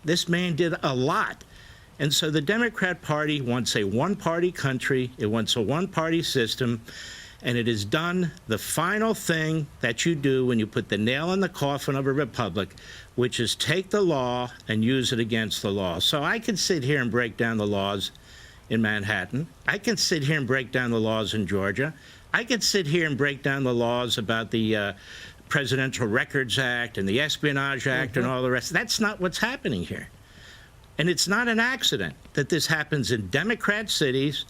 This man did a lot. And so the Democrat Party wants a one-party country. It wants a one-party system. And it has done the final thing that you do when you put the nail in the coffin of a republic, which is take the law and use it against the law. So I can sit here and break down the laws in Manhattan. I can sit here and break down the laws in Georgia. I could sit here and break down the laws about the Presidential Records Act and the Espionage Act and all the rest. That's not what's happening here. And it's not an accident that this happens in Democrat cities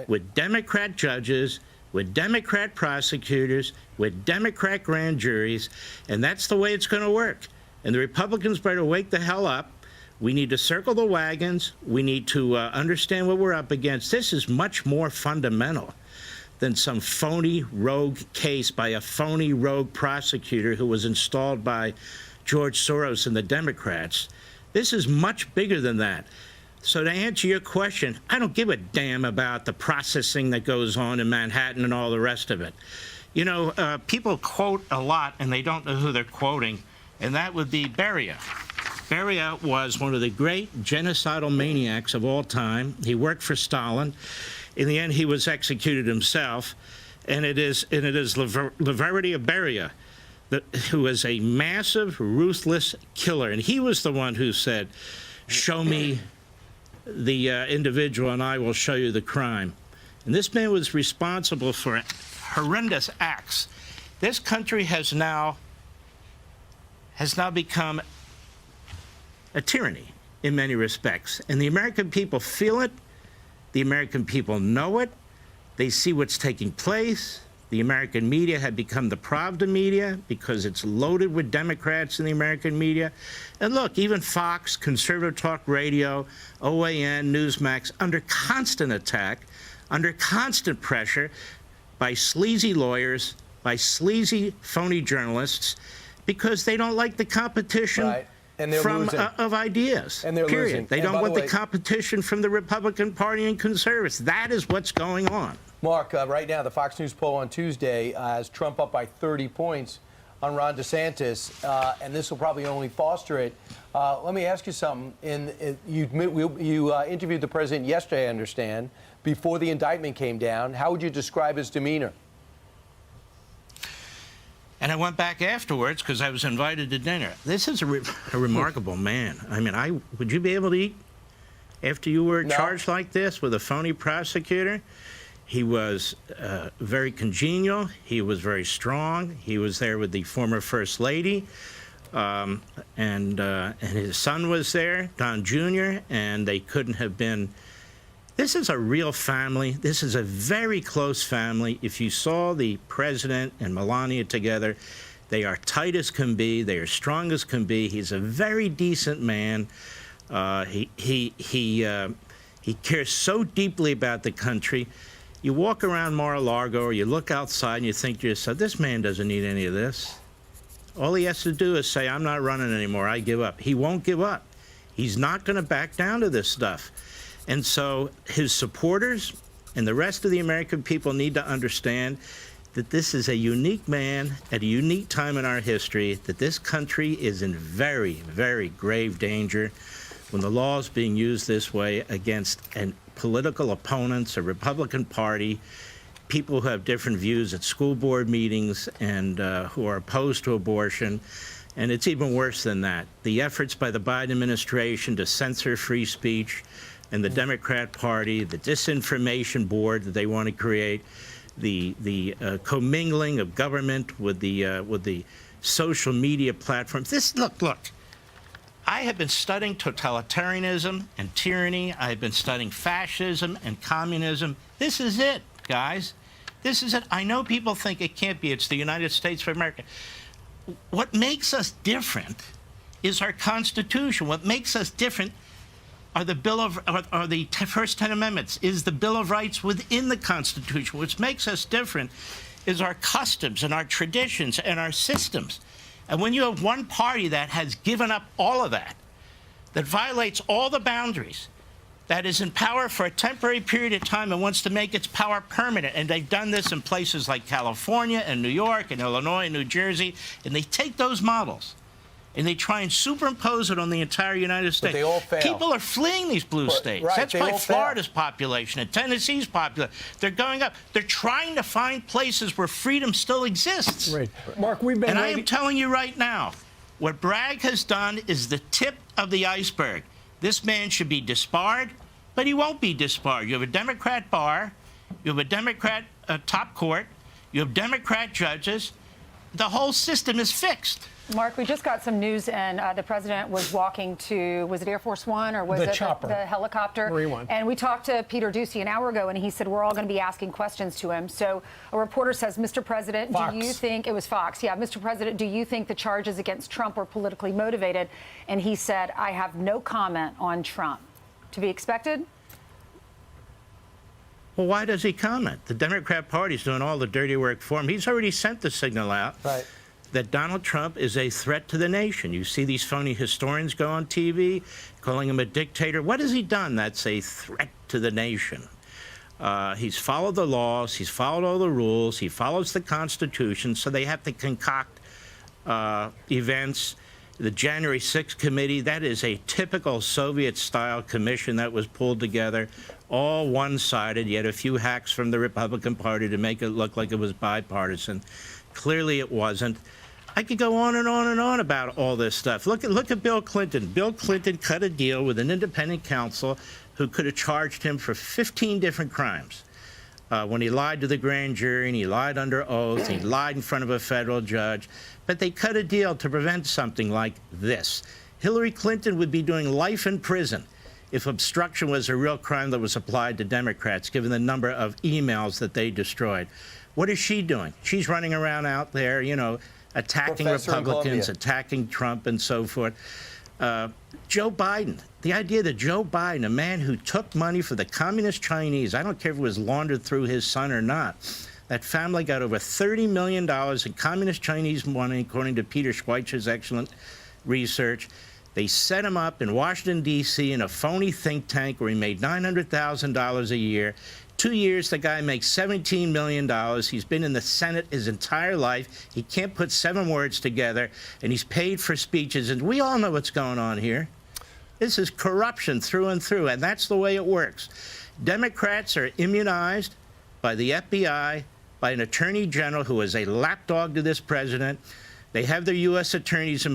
with Democrat judges, with Democrat prosecutors, with Democrat grand juries, and that's the way it's going to work. And the Republicans better wake the hell up. We need to circle the wagons. We need to understand what we're up against. This is much more fundamental than some phony rogue case by a phony rogue prosecutor who was installed by George Soros and the Democrats. This is much bigger than that. So to answer your question, I don't give a damn about the processing that goes on in Manhattan and all the rest of it. You know, people quote a lot and they don't know who they're quoting, and that would be Beria. Beria was one of the great genocidal maniacs of all time. He worked for Stalin. In the end, he was executed himself, and it is Leverity of Beria, who was a massive, ruthless killer. And he was the one who said, show me the individual and I will show you the crime. And this man was responsible for horrendous acts. This country has now become a tyranny in many respects. And the American people feel it. The American people know it. They see what's taking place. The American media had become the Pravda media because it's loaded with Democrats in the American media. And look, even Fox, Conservative Talk Radio, OAN, Newsmax, under constant attack, under constant pressure by sleazy lawyers, by sleazy, phony journalists, because they don't like the competition of ideas, and they're period. Losing. They don't want the competition from the Republican Party and conservatives. That is what's going on. Mark, right now, the Fox News poll on Tuesday has Trump up by 30 points on Ron DeSantis, and this will probably only foster it. Let me ask you something. You interviewed the president yesterday, I understand, before the indictment came down. How would you describe his demeanor? And I went back afterwards because I was invited to dinner. This is a remarkable man. I mean, would you be able to eat after you were charged like this with a phony prosecutor? He was very congenial. He was very strong. He was there with the former First Lady, and his son was there, Don Jr., and they couldn't have been. This is a real family. This is a very close family. If you saw the president and Melania together, they are tight as can be. They are strong as can be. He's a very decent man. He cares so deeply about the country. You walk around Mar-a-Lago or you look outside and you think to yourself, this man doesn't need any of this. All he has to do is say, I'm not running anymore. I give up. He won't give up. He's not going to back down to this stuff. And so his supporters and the rest of the American people need to understand that this is a unique man at a unique time in our history, that this country is in very, very grave danger when the law is being used this way against political opponents, a Republican Party, people who have different views at school board meetings and who are opposed to abortion. And it's even worse than that. The efforts by the Biden administration to censor free speech and the Democrat Party, the disinformation board that they want to create, the commingling of government with the social media platforms. Look. I have been studying totalitarianism and tyranny. I have been studying fascism and communism. This is it, guys. This is it. I know people think it can't be. It's the United States of America. What makes us different is our Constitution. What makes us different are the first 10 amendments, is the Bill of Rights within the Constitution. What makes us different is our customs and our traditions and our systems. And when you have one party that has given up all of that, that violates all the boundaries, that is in power for a temporary period of time and wants to make its power permanent, and they've done this in places like California and New York and Illinois and New Jersey, and they take those models and they try and superimpose it on the entire United States. they all fail. People are fleeing these blue states. Right, That's they why all fail. Florida's population and Tennessee's population, they're going up. They're trying to find places where freedom still exists. Right. Mark, we've been And I waiting. am telling you right now, what Bragg has done is the tip of the iceberg. This man should be disbarred, but he won't be disbarred. You have a Democrat bar, you have a Democrat top court, you have Democrat judges. The whole system is fixed. Mark, we just got some news, and the president was walking to, was it Air Force One or was The it chopper. the helicopter? Marine One. And we talked to Peter Doocy an hour ago, and he said we're all going to be asking questions to him. So a reporter says, Mr. President, Fox. do you think, it was Fox, yeah, Mr. President, do you think the charges against Trump were politically motivated? And he said, I have no comment on Trump. To be expected? Well, why does he comment? The Democrat Party's doing all the dirty work for him. He's already sent the signal out. Right. That Donald Trump is a threat to the nation. You see these phony historians go on TV calling him a dictator. What has he done that's a threat to the nation? He's followed the laws. He's followed all the rules. He follows the Constitution, so they have to concoct events. The January 6th committee, that is a typical Soviet-style commission that was pulled together, all one-sided. You had a few hacks from the Republican Party to make it look like it was bipartisan. Clearly it wasn't. I could go on and on and on about all this stuff. Look at Bill Clinton. Bill Clinton cut a deal with an independent counsel who could have charged him for 15 different crimes. When he lied to the grand jury, and he lied under oath, he lied in front of a federal judge. But they cut a deal to prevent something like this. Hillary Clinton would be doing life in prison if obstruction was a real crime that was applied to Democrats, given the number of emails that they destroyed. What is she doing? She's running around out there, you know, attacking Professor in Republicans, Columbia. attacking Trump and so forth. Joe Biden, the idea that Joe Biden, a man who took money for the communist Chinese, I don't care if it was laundered through his son or not, that family got over $30 million in communist Chinese money, according to Peter Schweitzer's excellent research. They set him up in Washington, D.C. in a phony think tank where he made $900,000 a year. 2 years, the guy makes $17 million. He's been in the Senate his entire life. He can't put 7 words together, and he's paid for speeches. And we all know what's going on here. This is corruption through and through, and that's the way it works. Democrats are immunized by the FBI, by an attorney general who is a lapdog to this president. They have their U.S. attorneys in